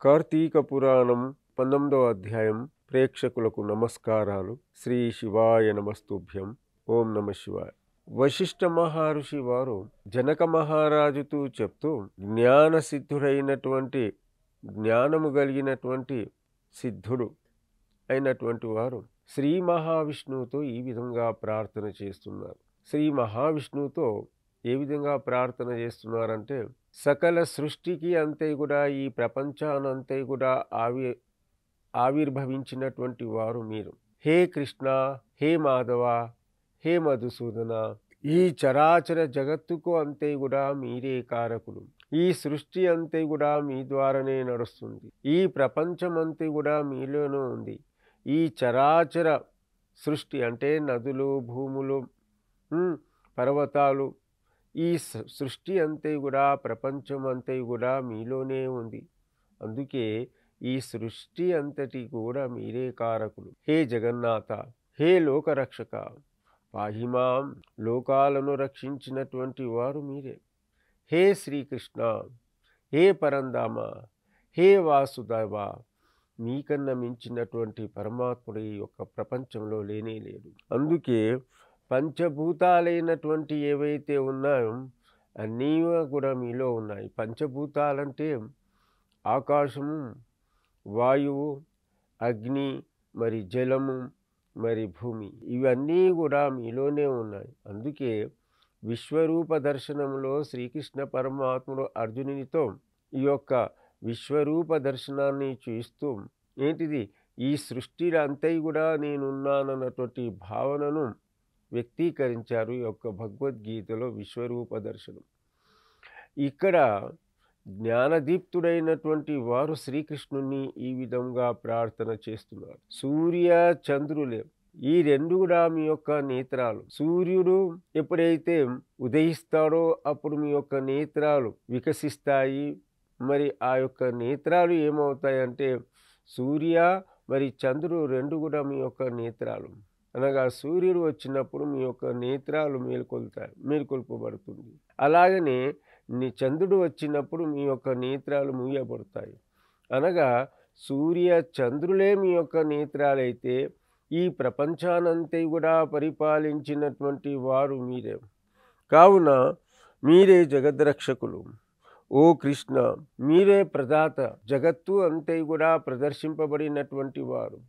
కార్తీక పురాణం 19వ అధ్యాయం. ప్రేక్షకులకు నమస్కారాలు. శ్రీ శివాయ నమస్తుభ్యం. ఓం నమ శివాయ. వశిష్ఠ మహర్షి వారు జనక మహారాజుతో చెప్తూ జ్ఞానసిద్ధుడైనటువంటి జ్ఞానము కలిగినటువంటి సిద్ధుడు అయినటువంటి వారు శ్రీ మహావిష్ణువుతో ఈ విధంగా ప్రార్థన చేస్తున్నారు. శ్రీ మహావిష్ణువుతో ఏ విధంగా ప్రార్థన చేస్తున్నారంటే, సకల సృష్టికి అంతే కూడా ఈ ప్రపంచానంతే కూడా ఆవిర్భవించినటువంటి వారు మీరు. హే కృష్ణ, హే మాధవ, హే మధుసూదన, ఈ చరాచర జగత్తుకు అంతే కూడా మీరే కారకులు. ఈ సృష్టి అంతే కూడా మీ ద్వారానే నడుస్తుంది. ఈ ప్రపంచం అంతే కూడా మీలోనే ఉంది. ఈ చరాచర సృష్టి అంటే నదులు, భూములు, పర్వతాలు, ఈ సృష్టి అంతే కూడా ప్రపంచం అంతే కూడా మీలోనే ఉంది. అందుకే ఈ సృష్టి అంతటి కూడా మీరే కారకులు. హే జగన్నాథ, హే లోకరక్షక, పాహిమాం, లోకాలను రక్షించినటువంటి వారు మీరే. హే శ్రీకృష్ణ, హే పరంధామ, హే వాసుదేవ, మీకన్నా మించినటువంటి పరమాత్ముడు ఈ యొక్క ప్రపంచంలో లేనే లేడు. అందుకే పంచభూతాలైనటువంటి ఏవైతే ఉన్నాయో అన్నీ కూడా మీలో ఉన్నాయి. పంచభూతాలంటే ఆకాశము, వాయువు, అగ్ని, మరి జలము, మరి భూమి, ఇవన్నీ కూడా మీలోనే ఉన్నాయి. అందుకే విశ్వరూప దర్శనంలో శ్రీకృష్ణ పరమాత్ముడు అర్జునునితో ఈ యొక్క విశ్వరూప దర్శనాన్ని చూస్తూ ఏంటిది, ఈ సృష్టిలో అంతా కూడా నేనున్నానన్నటువంటి భావనను వ్యక్తీకరించారు. ఈ యొక్క భగవద్గీతలో విశ్వరూప దర్శనం. ఇక్కడ జ్ఞానదీప్తుడైనటువంటి వారు శ్రీకృష్ణుని ఈ విధంగా ప్రార్థన చేస్తున్నారు. సూర్య చంద్రులే ఈ రెండు కూడా మీ యొక్క నేత్రాలు. సూర్యుడు ఎప్పుడైతే ఉదయిస్తాడో అప్పుడు మీ యొక్క నేత్రాలు వికసిస్తాయి. మరి ఆ యొక్క నేత్రాలు ఏమవుతాయంటే సూర్య మరి చంద్రుడు రెండు కూడా మీ యొక్క నేత్రాలు. అనగా సూర్యుడు వచ్చినప్పుడు మీ యొక్క నేత్రాలు మేల్కొల్పబడుతుంది. అలాగనే చంద్రుడు వచ్చినప్పుడు మీ యొక్క నేత్రాలు మూయబడతాయి. అనగా సూర్య చంద్రులే మీ యొక్క నేత్రాలైతే ఈ ప్రపంచానంతా కూడా పరిపాలించినటువంటి వారు మీరే. కావున మీరే జగద్రక్షకులు. ఓ కృష్ణ, మీరే ప్రదాత. జగత్తు అంతే కూడా ప్రదర్శింపబడినటువంటి వారు.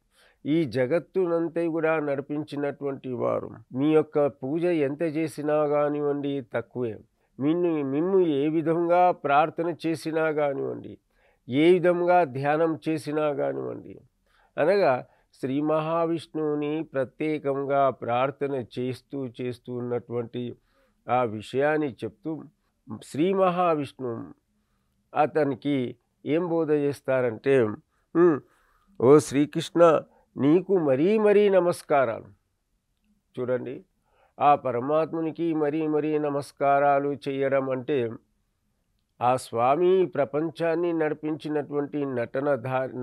ఈ జగత్తునంతా కూడా నడిపించినటువంటి వారు. మీ యొక్క పూజ ఎంత చేసినా కానివ్వండి తక్కువే. మిమ్ము ఏ విధంగా ప్రార్థన చేసినా కానివ్వండి, ఏ విధంగా ధ్యానం చేసినా కానివ్వండి, అనగా శ్రీ మహావిష్ణువుని ప్రత్యేకంగా ప్రార్థన చేస్తూ ఉన్నటువంటి ఆ విషయాన్ని చెప్తూ శ్రీ మహావిష్ణువు అతనికి ఏం బోధ చేస్తారంటే, ఓ శ్రీకృష్ణ, నీకు మరీ నమస్కారాలు. చూడండి, ఆ పరమాత్మునికి మరీ నమస్కారాలు చేయడం అంటే ఆ స్వామి ప్రపంచాన్ని నడిపించినటువంటి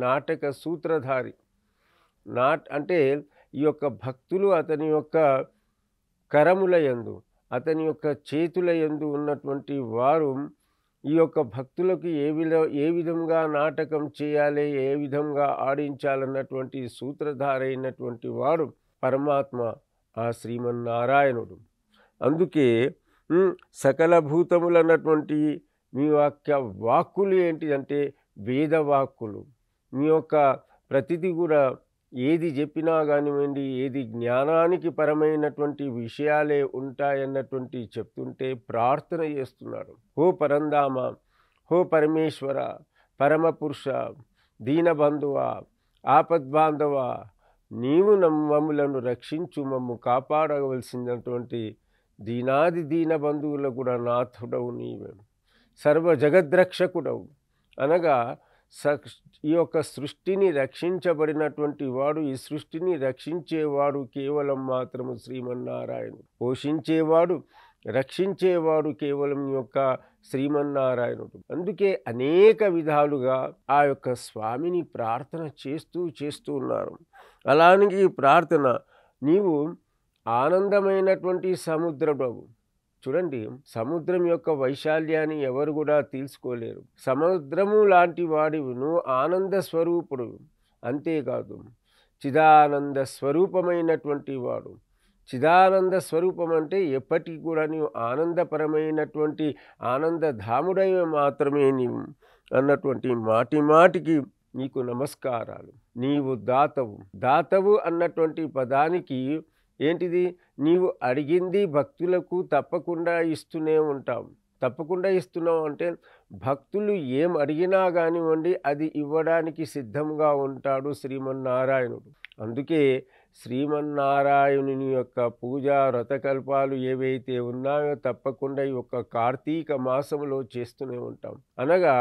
నాటక సూత్రధారి. అంటే ఈ యొక్క భక్తులు అతని యొక్క కరముల యందు, అతని యొక్క చేతుల యందు ఉన్నటువంటి వారు ఈ యొక్క భక్తులకు ఏ విధంగా నాటకం చేయాలి, ఏ విధంగా ఆడించాలన్నటువంటి సూత్రధారైనటువంటి వాడు పరమాత్మ, ఆ శ్రీమన్నారాయణుడు. అందుకే సకల భూతములన్నటువంటి మీ యొక్క వాక్కులు ఏంటిదంటే వేదవాక్కులు. మీ యొక్క ప్రతిదీ కూడా ఏది చెప్పినా కానివ్వండి, ఏది జ్ఞానానికి పరమైనటువంటి విషయాలే ఉంటాయన్నటువంటి చెప్తుంటే ప్రార్థన చేస్తున్నాడు. హో పరంధామ, హో పరమేశ్వర, పరమపురుష, దీనబంధువ, ఆపద్బాంధవ, నీవు మమ్ములను రక్షించు, మమ్ము కాపాడవలసినటువంటి దీనాది దీన బంధువులకు కూడా నాథుడవు నీవే. సర్వ జగద్రక్షకుడవు. అనగా ఈ యొక్క సృష్టిని రక్షించబడినటువంటి వాడు, ఈ సృష్టిని రక్షించేవాడు కేవలం మాత్రము శ్రీమన్నారాయణుడు. పోషించేవాడు, రక్షించేవాడు కేవలం ఈ యొక్క శ్రీమన్నారాయణుడు. అందుకే అనేక విధాలుగా ఆ యొక్క స్వామిని ప్రార్థన చేస్తూ ఉన్నారు. అలాగే ప్రార్థన, నీవు ఆనందమైనటువంటి సముద్రుడవు. చూడండి, సముద్రం యొక్క వైశాల్యాన్ని ఎవరు కూడా తీల్చుకోలేరు. సముద్రము లాంటి వాడివి నువ్వు, ఆనంద స్వరూపుడు. అంతేకాదు, చిదానంద స్వరూపమైనటువంటి వాడు. చిదానంద స్వరూపం అంటే ఎప్పటికీ కూడా నీవు ఆనందపరమైనటువంటి ఆనందధాముడై మాత్రమే నీవు అన్నటువంటి మాటి మాటికి నీకు నమస్కారాలు. నీవు దాతవు. దాతవు అన్నటువంటి పదానికి ఏంటిది? నీవు అడిగింది భక్తులకు తప్పకుండా ఇస్తూనే ఉంటావు. తప్పకుండా ఇస్తున్నావు అంటే భక్తులు ఏం అడిగినా కానివ్వండి, అది ఇవ్వడానికి సిద్ధంగా ఉంటాడు శ్రీమన్నారాయణుడు. అందుకే శ్రీమన్నారాయణుని యొక్క పూజా వ్రతకల్పాలు ఏవైతే ఉన్నాయో తప్పకుండా ఈ యొక్క కార్తీక మాసంలో చేస్తూనే ఉంటాం. అనగా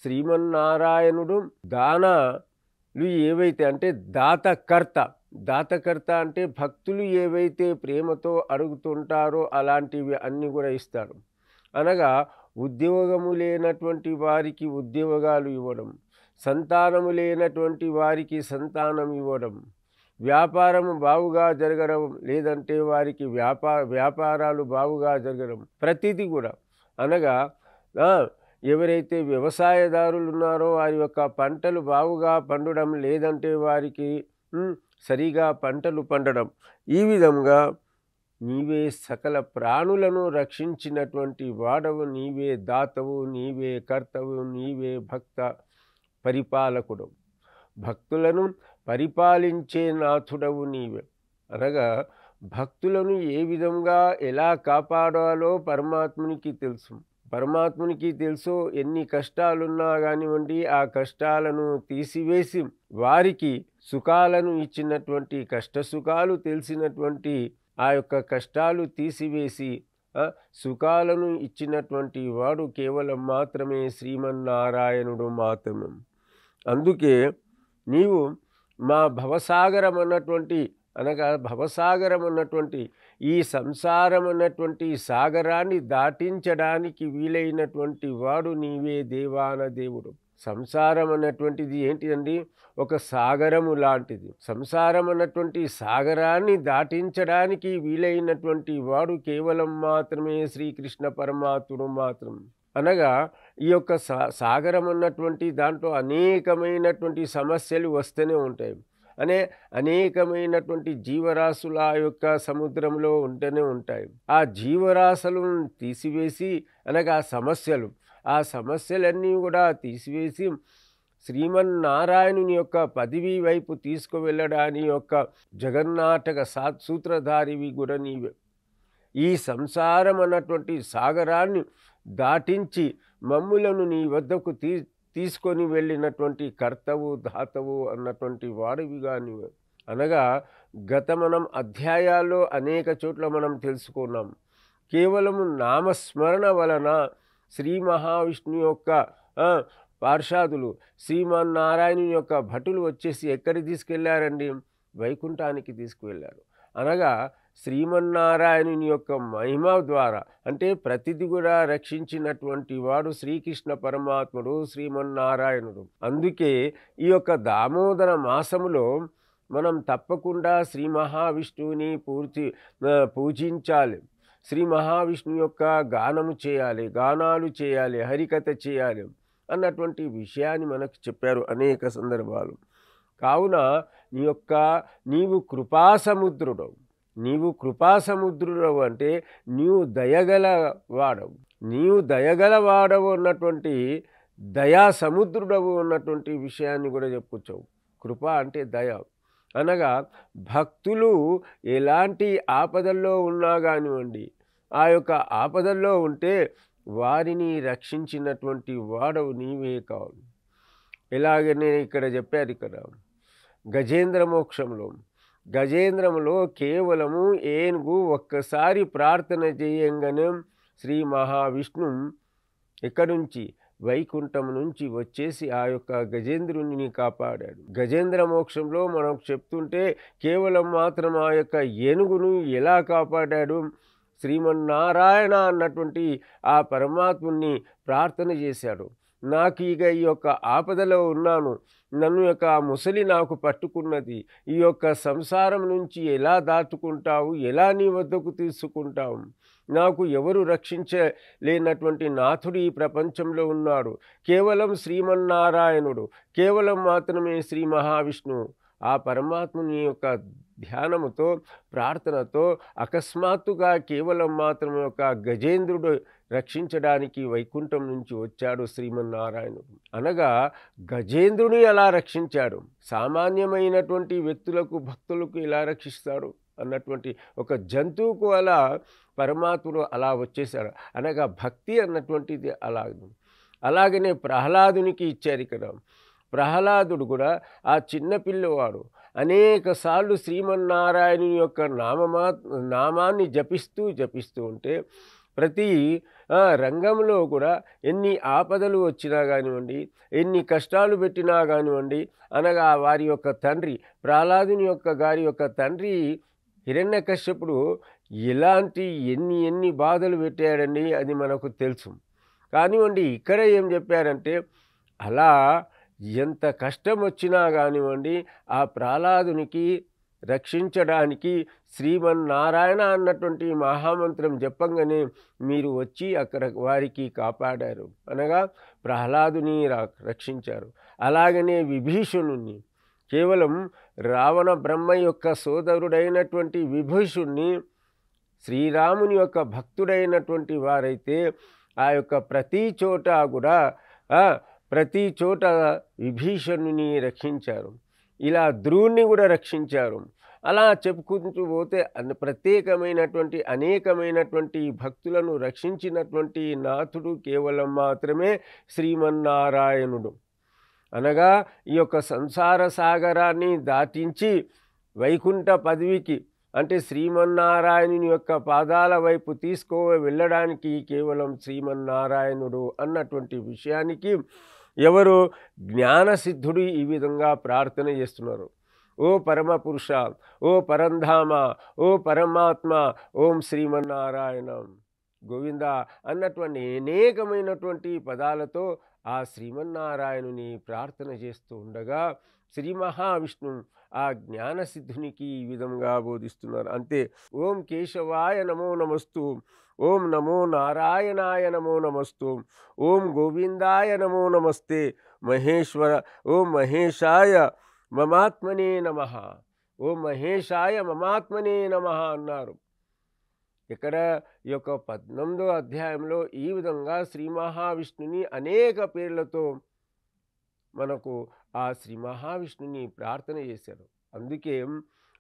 శ్రీమన్నారాయణుడు దానాలు ఏవైతే అంటే దాతకర్త. దాతకర్త అంటే భక్తులు ఏవైతే ప్రేమతో అడుగుతుంటారో అలాంటివి అన్నీ కూడా ఇస్తాడు. అనగా ఉద్యోగము లేనటువంటి వారికి ఉద్యోగాలు ఇవ్వడం, సంతానము లేనటువంటి వారికి సంతానం ఇవ్వడం, వ్యాపారము బావుగా జరగడం, లేదంటే వారికి వ్యాపారాలు బావుగా జరగడం, ప్రతిదీ కూడా. అనగా ఎవరైతే వ్యవసాయదారులు ఉన్నారో వారి యొక్క పంటలు బావుగా పండడం, లేదంటే వారికి సరిగా పంటలు పండడం. ఈ విధంగా నీవే సకల ప్రాణులను రక్షించినటువంటి వాడవు, నీవే దాతవు, నీవే కర్తవు, నీవే భక్త పరిపాలకుడు. భక్తులను పరిపాలించే నాథుడవు నీవే. అనగా భక్తులను ఏ విధంగా ఎలా కాపాడాలో పరమాత్మునికి తెలుసు. పరమాత్మునికి తెలుసు. ఎన్ని కష్టాలున్నా కానివ్వండి, ఆ కష్టాలను తీసివేసి వారికి సుఖాలను ఇచ్చినటువంటి, కష్టసుఖాలు తెలిసినటువంటి ఆ యొక్క కష్టాలు తీసివేసి సుఖాలను ఇచ్చినటువంటి వాడు కేవలం మాత్రమే శ్రీమన్నారాయణుడు మాత్రమే. అందుకే నీవు మా భవసాగరం అన్నటువంటి, అనగా భవసాగరం అన్నటువంటి ఈ సంసారం అన్నటువంటి సాగరాన్ని దాటించడానికి వీలైనటువంటి వాడు నీవే దేవాన దేవుడు. సంసారం అన్నటువంటిది ఏంటిదండి? ఒక సాగరము లాంటిది. సంసారం అన్నటువంటి సాగరాన్ని దాటించడానికి వీలైనటువంటి వాడు కేవలం మాత్రమే శ్రీకృష్ణ పరమాత్ముడు మాత్రం. అనగా ఈ యొక్క సాగరం అన్నటువంటి దాంట్లో అనేకమైనటువంటి సమస్యలు వస్తూనే ఉంటాయి. అనేకమైనటువంటి జీవరాశుల యొక్క సముద్రంలో ఉంటూనే ఉంటాయి. ఆ జీవరాశులను తీసివేసి, అనగా ఆ సమస్యలన్నీ కూడా తీసివేసి శ్రీమన్నారాయణుని యొక్క పదవి వైపు తీసుకువెళ్ళడానికి యొక్క జగన్నాటక సూత్రధారివి కూడా నీవే. ఈ సంసారం అన్నటువంటి సాగరాన్ని దాటించి మమ్ములను నీ వద్దకు తీసుకొని వెళ్ళినటువంటి కర్తవు, దాతవు అన్నటువంటి వాడివిగా నీవే. అనగా మనం అధ్యాయాల్లో అనేక చోట్ల మనం తెలుసుకున్నాం. కేవలము నామస్మరణ వలన శ్రీ మహావిష్ణువు యొక్క పార్షాదులు, శ్రీమన్నారాయణుని యొక్క భటులు వచ్చేసి ఎక్కడికి తీసుకెళ్లారండి? వైకుంఠానికి తీసుకువెళ్ళారు. అనగా శ్రీమన్నారాయణుని యొక్క మహిమ ద్వారా, అంటే ప్రతిది కూడా రక్షించినటువంటి వాడు శ్రీకృష్ణ పరమాత్ముడు, శ్రీమన్నారాయణుడు. అందుకే ఈ యొక్క దామోదర మాసములో మనం తప్పకుండా శ్రీ మహావిష్ణువుని పూజించాలి. శ్రీ మహావిష్ణువు యొక్క గానాలు చేయాలి, హరికథ చేయాలి అన్నటువంటి విషయాన్ని మనకు చెప్పారు అనేక సందర్భాలు. కావున నీవు కృపాసముద్రుడవు. నీవు కృపాసముద్రుడవు అంటే నీవు దయగలవాడవు అన్నటువంటి దయా సముద్రుడవు అన్నటువంటి విషయాన్ని కూడా చెప్పుకొచ్చావు. కృప అంటే దయ. అనగా భక్తులు ఎలాంటి ఆపదల్లో ఉన్నా కానివ్వండి, ఆ యొక్క ఆపదల్లో ఉంటే వారిని రక్షించినటువంటి వాడవు నీవే కావాలి. ఎలాగనే ఇక్కడ చెప్పారు, ఇక్కడ గజేంద్ర గజేంద్రములో కేవలము ఏనుగు ఒక్కసారి ప్రార్థన చేయంగానే శ్రీ మహావిష్ణువు ఎక్కడి నుంచి? వైకుంఠం నుంచి వచ్చేసి ఆ యొక్క గజేంద్రుని కాపాడాడు. గజేంద్ర మోక్షంలో మనం చెప్తుంటే కేవలం మాత్రం ఆ యొక్క ఏనుగును ఎలా కాపాడాడు? శ్రీమన్నారాయణ అన్నటువంటి ఆ పరమాత్ముని ప్రార్థన చేశాడు. నాకు ఇక ఈ యొక్క ఆపదలో ఉన్నాను, నన్ను యొక్క ఆ ముసలి నాకు పట్టుకున్నది, ఈ యొక్క సంసారం నుంచి ఎలా దాటుకుంటావు, ఎలా నీ వద్దకు తీసుకుంటావు నాకు ఎవరు రక్షించలేనటువంటి నాథుడు ఈ ప్రపంచంలో ఉన్నాడు, కేవలం శ్రీమన్నారాయణుడు, కేవలం మాత్రమే శ్రీ మహావిష్ణువు. ఆ పరమాత్ముని యొక్క ధ్యానముతో, ప్రార్థనతో అకస్మాత్తుగా కేవలం మాత్రం ఒక గజేంద్రుడు రక్షించడానికి వైకుంఠం నుంచి వచ్చాడు శ్రీమన్నారాయణుడు. అనగా గజేంద్రుని ఎలా రక్షించాడు, సామాన్యమైనటువంటి వ్యక్తులకు భక్తులకు ఎలా రక్షిస్తాడు అన్నటువంటి ఒక జంతువుకు అలా పరమాత్ముడు అలా వచ్చేశాడు. అనగా భక్తి అన్నటువంటిది అలాగనే ప్రహ్లాదునికి ఇచ్చారు ఇక్కడ. ప్రహ్లాదుడు కూడా ఆ చిన్న పిల్లవాడు అనేక సార్లు శ్రీమన్నారాయణుని యొక్క నామాన్ని జపిస్తూ ఉంటే ప్రతి రంగంలో కూడా ఎన్ని ఆపదలు వచ్చినా కానివ్వండి, ఎన్ని కష్టాలు పెట్టినా కానివ్వండి, అనగా వారి యొక్క తండ్రి ప్రహ్లాదుని గారి యొక్క తండ్రి హిరణ్యకశ్యపుడు ఎలాంటి ఎన్ని బాధలు పెట్టాడండి, అది మనకు తెలుసు. కానివ్వండి ఇక్కడ ఏం చెప్పారంటే అలా ఎంత కష్టం వచ్చినా కానివ్వండి ఆ ప్రహ్లాదునికి రక్షించడానికి శ్రీమన్నారాయణ అన్నటువంటి మహామంత్రం చెప్పంగానే మీరు వచ్చి అక్కడ వారికి కాపాడారు, అనగా ప్రహ్లాదుని రక్షించారు. అలాగనే విభీషణుణ్ణి, కేవలం రావణ బ్రహ్మ యొక్క సోదరుడైనటువంటి విభీషుణ్ణి శ్రీరాముని యొక్క భక్తుడైనటువంటి వారైతే ఆ యొక్క ప్రతి చోట విభీషణుని రక్షించారు. ఇలా ధ్రువుని కూడా రక్షించారు. అలా చెప్పుకుంటూ పోతే ప్రత్యేకమైనటువంటి అనేకమైనటువంటి భక్తులను రక్షించినటువంటి నాథుడు కేవలం మాత్రమే శ్రీమన్నారాయణుడు. అనగా ఈ యొక్క సంసార సాగరాన్ని దాటించి వైకుంఠ పదవికి, అంటే శ్రీమన్నారాయణుని యొక్క పాదాల వైపు వెళ్ళడానికి కేవలం శ్రీమన్నారాయణుడు అన్నటువంటి విషయానికి ఎవరు జ్ఞానసిద్ధుడు ఈ విధంగా ప్రార్థన చేస్తున్నారు. ఓ పరమపురుష, ఓ పరంధామ, ఓ పరమాత్మ, ఓం శ్రీమన్నారాయణ గోవింద అన్నటువంటి అనేకమైనటువంటి పదాలతో ఆ శ్రీమన్నారాయణుని ప్రార్థన చేస్తూ ఉండగా శ్రీ మహావిష్ణు ఆ జ్ఞానసిద్ధునికి ఈ విధంగా బోధిస్తున్నారు. అంతే. ఓం కేశవాయ నమో నమస్తు, ఓం నమో నారాయణాయ నమో నమస్తు, ఓం గోవిందాయ నమో నమస్తే, మహేశ్వర ఓం మహేశాయ మమాత్మనే నమః, ఓం మహేశాయ మమాత్మనే నమః అన్నారు. ఇక్కడ ఈ యొక్క 18వ అధ్యాయంలో ఈ విధంగా శ్రీ మహావిష్ణుని అనేక పేర్లతో మనకు ఆ శ్రీ మహావిష్ణుని ప్రార్థన చేశారు. అందుకే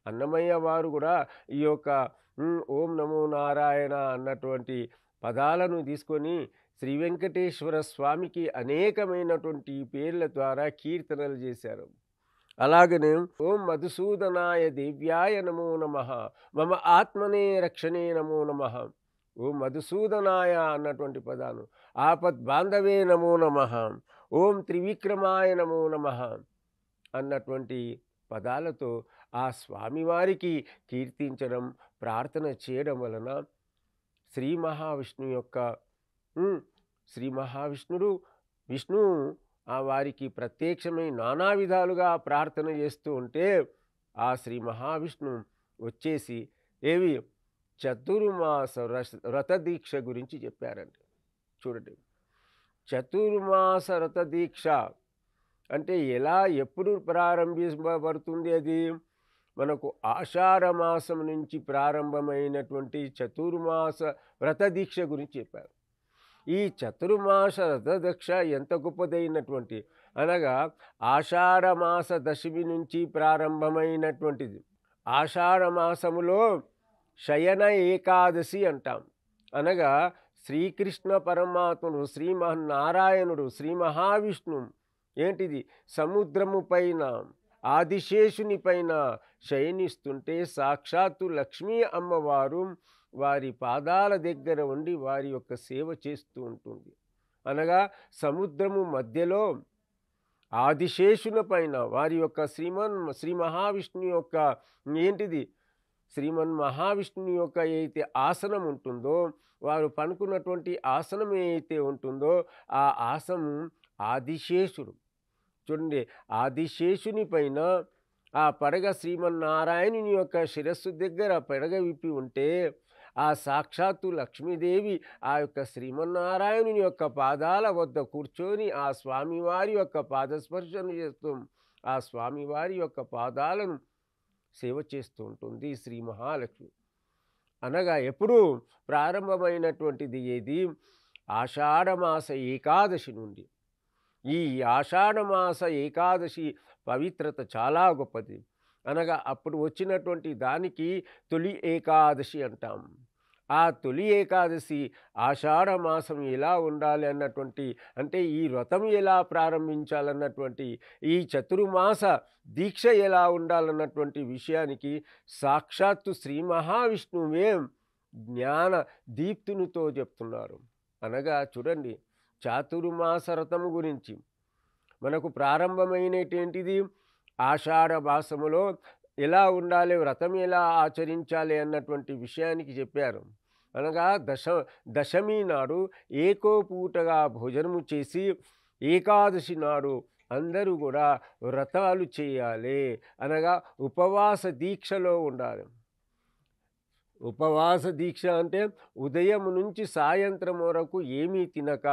అన్నమయ్య వారు కూడా ఈ యొక్క ఓం నమో నారాయణ అన్నటువంటి పదాలను తీసుకొని శ్రీ వెంకటేశ్వర స్వామికి అనేకమైనటువంటి పేర్ల ద్వారా కీర్తనలు చేశారు. అలాగనే ఓం మధుసూదనాయ దేవ్యాయ నమో నమః, మమ ఆత్మనే రక్షణే నమో నమః, ఓం మధుసూదనాయ అన్నటువంటి పదాలు, ఆపద్ బాంధవే నమో నమః, ఓం త్రివిక్రమాయ నమో నమః అన్నటువంటి పదాలతో ఆ స్వామివారికి కీర్తించడం, ప్రార్థన చేయడం వలన శ్రీ మహావిష్ణుడు విష్ణువు ఆ వారికి ప్రత్యక్షమై నానా విధాలుగా ప్రార్థన చేస్తూ ఉంటే ఆ శ్రీ మహావిష్ణు వచ్చేసి ఏవి చతుర్మాస వ్రత దీక్ష గురించి చెప్పారండి. చూడండి, చతుర్మాస వ్రత దీక్ష అంటే ఎప్పుడు ప్రారంభించబడుతుంది? అది మనకు ఆషాఢ మాసం నుంచి ప్రారంభమైనటువంటి చతుర్మాస వ్రత దీక్ష గురించి చెప్పారు. ఈ చతుర్మాస వ్రత దీక్ష ఎంత గొప్పదైనటువంటి, అనగా ఆషాఢ మాస దశమి నుంచి ప్రారంభమైనటువంటిది. ఆషాఢ మాసములో శయన ఏకాదశి అంటాం. అనగా శ్రీకృష్ణ పరమాత్ముడు, శ్రీమన్నారాయణుడు, శ్రీ మహావిష్ణువు ఏంటిది సముద్రము పైన ఆదిశేషుని పైన శయనిస్తుంటే సాక్షాత్తు లక్ష్మీ అమ్మవారు వారి పాదాల దగ్గర ఉండి వారి యొక్క సేవ చేస్తూ ఉంటుంది. అనగా సముద్రము మధ్యలో ఆదిశేషుల పైన వారి యొక్క శ్రీ మహావిష్ణు యొక్క ఏంటిది శ్రీమన్ మహావిష్ణుని యొక్క ఏదైతే ఆసనం ఉంటుందో, వారు పనుకున్నటువంటి ఆసనం ఏదైతే ఉంటుందో ఆ ఆసనం ఆదిశేషుడు. చూడండి, ఆదిశేషుని పైన ఆ పడగ శ్రీమన్నారాయణుని యొక్క శిరస్సు దగ్గర పడగ విప్పి ఉంటే ఆ సాక్షాత్తు లక్ష్మీదేవి ఆ యొక్క శ్రీమన్నారాయణుని యొక్క పాదాల వద్ద కూర్చొని ఆ స్వామివారి యొక్క పాదస్పర్శను చేస్తూ ఆ స్వామివారి యొక్క పాదాలను సేవ చేస్తూ ఉంటుంది శ్రీ మహాలక్ష్మి. అనగా ఎప్పుడు ప్రారంభమైనటువంటిది ఏది? ఆషాఢమాస ఏకాదశి నుండి. ఈ ఆషాఢమాస ఏకాదశి పవిత్రత చాలా గొప్పది. అనగా అప్పుడు వచ్చినటువంటి దానికి తొలి ఏకాదశి అంటాం. ఆ తొలి ఏకాదశి ఆషాఢ మాసం ఎలా ఉండాలి అన్నటువంటి, అంటే ఈ వ్రతం ఎలా ప్రారంభించాలన్నటువంటి, ఈ చతుర్మాస దీక్ష ఎలా ఉండాలన్నటువంటి విషయానికి సాక్షాత్తు శ్రీ మహావిష్ణువే జ్ఞాన దీప్తునితో చెప్తున్నారు. అనగా చూడండి, చాతుర్మాస వ్రతం గురించి మనకు ప్రారంభమైనటువంటిది ఆషాఢ మాసములో ఎలా ఉండాలి, వ్రతం ఎలా ఆచరించాలి అన్నటువంటి విషయానికి చెప్పారు. అనగా దశమి నాడు ఏకోపూటగా భోజనము చేసి ఏకాదశి నాడు అందరూ కూడా వ్రతాలు చేయాలి. అనగా ఉపవాస దీక్షలో ఉండాలి. ఉపవాస దీక్ష అంటే ఉదయం నుంచి సాయంత్రం వరకు ఏమీ తినక,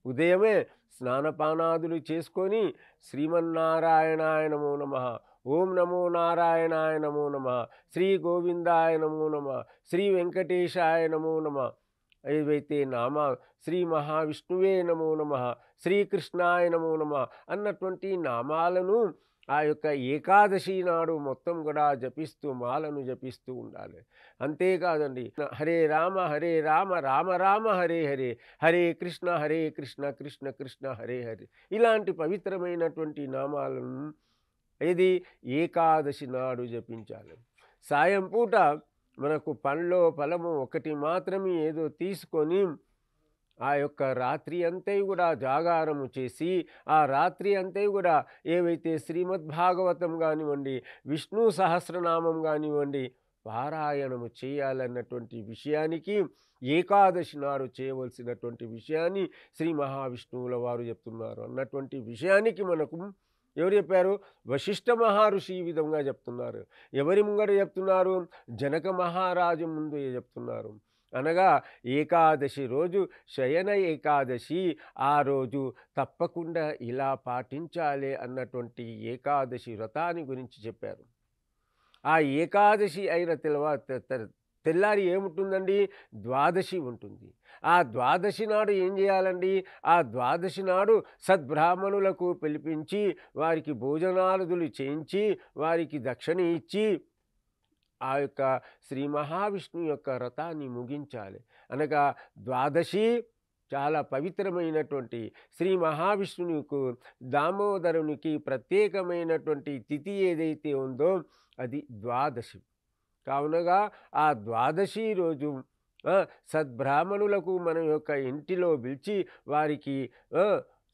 ఉదయమే స్నానపానాదులు చేసుకొని శ్రీమన్నారాయణాయ నమో నమః, ఓం నమో నారాయణాయ నమో నమః, శ్రీ గోవిందాయ నమో నమః, శ్రీ వెంకటేశాయ నమో నమః, ఏవైతే నామా శ్రీ మహావిష్ణువే నమో నమః, శ్రీకృష్ణాయ నమో నమః అన్నటువంటి నామాలను ఆ యొక్క ఏకాదశి నాడు మొత్తం కూడా జపిస్తూ, మాలను జపిస్తూ ఉండాలి. అంతేకాదండి, హరే రామ రామ రామ హరే హరే, హరే కృష్ణ కృష్ణ కృష్ణ హరే హరే, ఇలాంటి పవిత్రమైనటువంటి నామాలను ఇది ఏకాదశి నాడు జపించాలి. సాయం పూట మనకు పండ్లో ఫలము ఒకటి మాత్రమే ఏదో తీసుకొని ఆ యొక్క రాత్రి అంతా కూడా జాగారము చేసి, ఆ రాత్రి అంతా కూడా ఏవైతే శ్రీమద్భాగవతం కానివ్వండి, విష్ణు సహస్రనామం కానివ్వండి పారాయణము చేయాలన్నటువంటి విషయానికి, ఏకాదశి నాడు చేయవలసినటువంటి విషయాన్ని శ్రీ మహావిష్ణువుల వారు చెప్తున్నారు. అన్నటువంటి విషయానికి మనకు ఎవరు చెప్పారు? వశిష్ఠ మహర్షి ఈ విధంగా చెప్తున్నారు. ఎవరి ముంగట చెప్తున్నారు? జనక మహారాజు ముందు చెప్తున్నారు. అనగా ఏకాదశి రోజు శయన ఏకాదశి, ఆ రోజు తప్పకుండా ఇలా పాటించాలి అన్నటువంటి ఏకాదశి వ్రతాన్ని గురించి చెప్పారు. ఆ ఏకాదశి అయిన తెల్లారి ఏముంటుందండి? ద్వాదశి ఉంటుంది. ఆ ద్వాదశి నాడు ఏం చేయాలండి? ఆ ద్వాదశి నాడు సద్బ్రాహ్మణులకు పిలిపించి వారికి భోజనాదులు చేయించి వారికి దక్షిణ ఇచ్చి ఆ యొక్క శ్రీ మహావిష్ణువు యొక్క వ్రతాన్ని ముగించాలి. అనగా ద్వాదశి చాలా పవిత్రమైనటువంటి శ్రీ మహావిష్ణువుకు, దామోదరునికి ప్రత్యేకమైనటువంటి తిథి ఏదైతే ఉందో అది ద్వాదశి. కావునగా ఆ ద్వాదశి రోజు సద్బ్రాహ్మణులకు మన యొక్క ఇంటిలో పిలిచి వారికి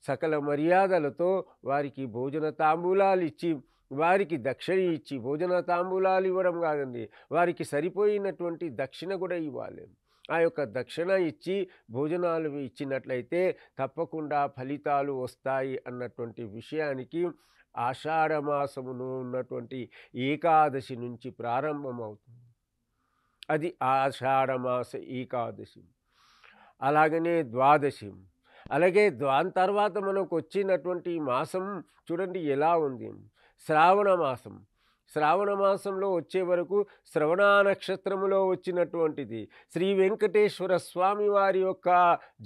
సకల మర్యాదలతో వారికి భోజన తాంబూలాలు ఇచ్చి, వారికి దక్షిణ ఇచ్చి, భోజన తాంబూలాలు ఇవ్వడం కాదండి, వారికి సరిపోయినటువంటి దక్షిణ కూడా ఇవ్వాలి. ఆ యొక్క దక్షిణ ఇచ్చి భోజనాలు ఇచ్చినట్లయితే తప్పకుండా ఫలితాలు వస్తాయి అన్నటువంటి విషయానికి ఆషాఢమాసములో ఉన్నటువంటి ఏకాదశి నుంచి ప్రారంభమవుతుంది. అది ఆషాఢమాస ఏకాదశి. అలాగనే ద్వాదశి. అలాగే దాని తర్వాత మనకు వచ్చినటువంటి మాసం చూడండి ఎలా ఉంది. శ్రావణ మాసం. శ్రావణ మాసంలో వచ్చే వరకు శ్రవణ నక్షత్రములో వచ్చినటువంటిది శ్రీ వెంకటేశ్వర స్వామి వారి యొక్క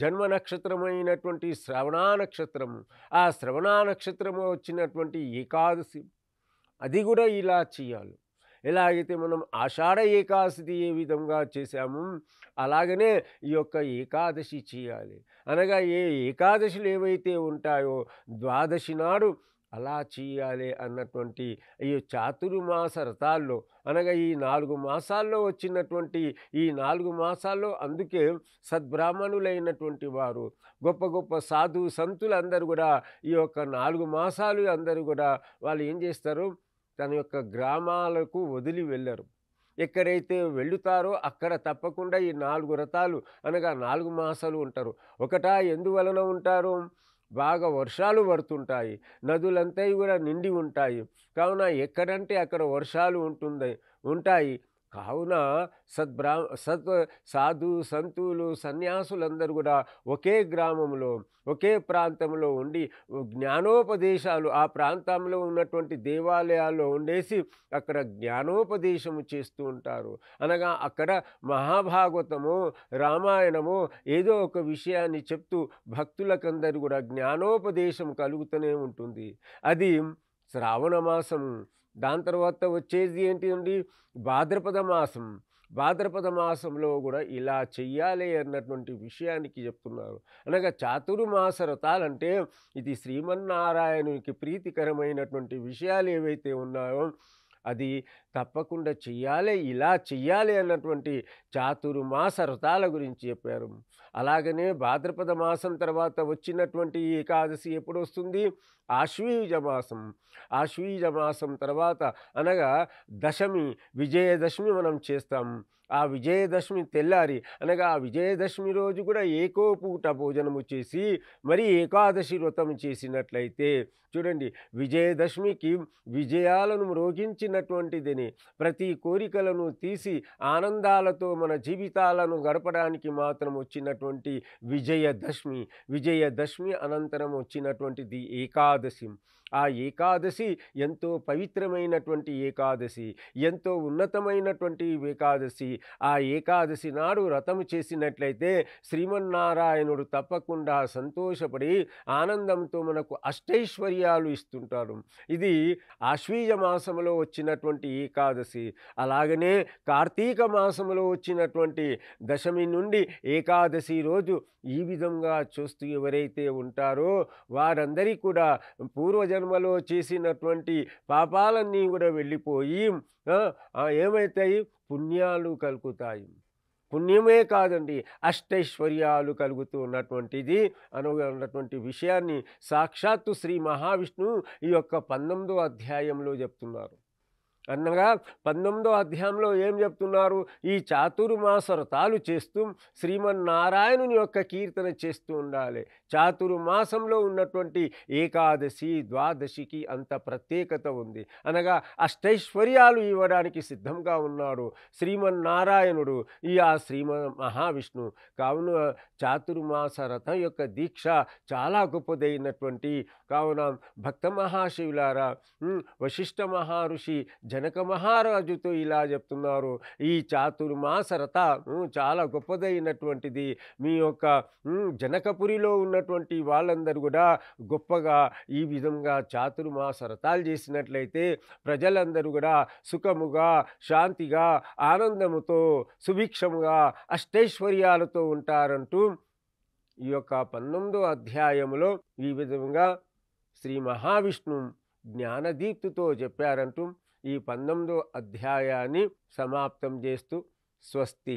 జన్మ నక్షత్రమైనటువంటి శ్రవణ నక్షత్రము. ఆ శ్రవణ నక్షత్రము వచ్చినటువంటి ఏకాదశి, అది కూడా ఇలా చేయాలి. ఎలాగైతే మనం ఆషాఢ ఏకాదశి ఏ విధంగా చేశాము అలాగనే ఈ యొక్క ఏకాదశి చేయాలి. అనగా ఏ ఏకాదశులు ఏవైతే ఉంటాయో ద్వాదశి నాడు అలా చేయాలి అన్నటువంటి ఈ చాతుర్మాస వ్రతాల్లో, అనగా ఈ 4 మాసాల్లో వచ్చినటువంటి ఈ 4 మాసాల్లో అందుకే సద్బ్రాహ్మణులైనటువంటి వారు, గొప్ప గొప్ప సాధు సంతులు అందరూ కూడా ఈ యొక్క 4 మాసాలు అందరూ కూడా వాళ్ళు ఏం చేస్తారు? తన యొక్క గ్రామాలకు వదిలి వెళ్ళరు. ఎక్కడైతే వెళుతారో అక్కడ తప్పకుండా ఈ 4 వ్రతాలు అనగా 4 మాసాలు ఉంటారు. ఒకటా ఎందువలన ఉంటారు? బాగా వర్షాలు పడుతుంటాయి, నదులంతా కూడా నిండి ఉంటాయి. కావున ఎక్కడంటే అక్కడ వర్షాలు ఉంటాయి. కావున సద్బ్రా సత్ సాధు సంతులు సన్యాసులందరూ కూడా ఒకే గ్రామంలో ఒకే ప్రాంతంలో ఉండి జ్ఞానోపదేశాలు ఆ ప్రాంతంలో ఉన్నటువంటి దేవాలయాల్లో ఉండేసి అక్కడ జ్ఞానోపదేశము చేస్తూ ఉంటారు. అనగా అక్కడ మహాభాగవతము రామాయణము ఏదో ఒక విషయాన్ని చెప్తూ భక్తులకందరూ కూడా జ్ఞానోపదేశం కలుగుతూనే ఉంటుంది. అది శ్రావణ మాసం. దాని తర్వాత వచ్చేది ఏంటి అండి, భాద్రపద మాసం. భాద్రపద మాసంలో కూడా ఇలా చెయ్యాలి అన్నటువంటి విషయానికి చెప్తున్నారు. అనగా చాతుర్మాస వ్రతాలంటే ఇది శ్రీమన్నారాయణునికి ప్రీతికరమైనటువంటి విషయాలు ఏవైతే ఉన్నాయో అది తప్పకుండా చెయ్యాలి, ఇలా చెయ్యాలి అన్నటువంటి చాతుర్మాస వ్రతాల గురించి చెప్పారు. అలాగనే భాద్రపద మాసం తర్వాత వచ్చినటువంటి ఏకాదశి ఎప్పుడు వస్తుంది, ఆశ్వీజ మాసం. ఆశ్వీజ మాసం తర్వాత అనగా దశమి, విజయదశమి మనం చేస్తాం. ఆ విజయదశమి తెల్లారి అనగా ఆ విజయదశమి రోజు కూడా ఏకో పూట భోజనము చేసి మరి ఏకాదశి వ్రతం చేసినట్లయితే చూడండి, విజయదశమికి విజయాలను మ్రోగించినటువంటిదని ప్రతి కోరికలను తీసి ఆనందాలతో మన జీవితాలను గడపడానికి మాత్రం వచ్చినటువంటి విజయదశమి. విజయదశమి అనంతరం వచ్చినటువంటిది ఏకాదశి. ఆ ఏకాదశి ఎంతో పవిత్రమైనటువంటి ఏకాదశి, ఎంతో ఉన్నతమైనటువంటి ఏకాదశి. ఆ ఏకాదశి నాడు వ్రతము చేసినట్లయితే శ్రీమన్నారాయణుడు తప్పకుండా సంతోషపడి ఆనందంతో మనకు అష్టైశ్వర్యాలు ఇస్తుంటాడు. ఇది ఆశ్వీజ మాసంలో వచ్చినటువంటి ఏకాదశి. అలాగనే కార్తీక మాసంలో వచ్చినటువంటి దశమి నుండి ఏకాదశి రోజు ఈ విధంగా చూస్తూ ఎవరైతే ఉంటారో వారందరికీ కూడా పూర్వజన్మలో చేసినటువంటి పాపాలన్నీ కూడా వెళ్ళిపోయి ఏమవుతాయి, పుణ్యాలు కలుగుతాయి. పుణ్యమే కాదండి, అష్టైశ్వర్యాలు కలుగుతూ ఉన్నటువంటిది అనుకున్నటువంటి విషయాన్ని సాక్షాత్తు శ్రీ మహావిష్ణువు ఈ యొక్క 19వ అధ్యాయంలో చెప్తున్నారు. అనగా 19వ అధ్యాయంలో ఏం చెప్తున్నారు, ఈ చాతుర్మాస వ్రతాలు చేస్తూ శ్రీమన్నారాయణుని యొక్క కీర్తన చేస్తూ ఉండాలి. చాతుర్మాసంలో ఉన్నటువంటి ఏకాదశి ద్వాదశికి అంత ప్రత్యేకత ఉంది. అనగా అష్టైశ్వర్యాలు ఇవ్వడానికి సిద్ధంగా ఉన్నాడు శ్రీమన్నారాయణుడు, ఆ మహావిష్ణు. కావున చాతుర్మాస వ్రతం యొక్క దీక్ష చాలా గొప్పదైనటువంటి కావున భక్త మహాశివులారా, వశిష్ఠ మహర్షి జనక మహారాజుతో ఇలా చెప్తున్నారు, ఈ చాతుర్మాస వ్రతం చాలా గొప్పదైనటువంటిది. మీ యొక్క జనకపురిలో ఉన్నటువంటి వాళ్ళందరూ కూడా గొప్పగా ఈ విధంగా చాతుర్మాస వ్రతాలు చేసినట్లయితే ప్రజలందరూ కూడా సుఖముగా శాంతిగా ఆనందముతో సుభిక్షముగా అష్టైశ్వర్యాలతో ఉంటారంటూ ఈ యొక్క 19వ అధ్యాయంలో ఈ విధంగా శ్రీ మహావిష్ణు జ్ఞానదీప్తితో చెప్పారంటూ ఈ 19వ అధ్యాయాన్ని సమాప్తం చేస్తూ స్వస్తి.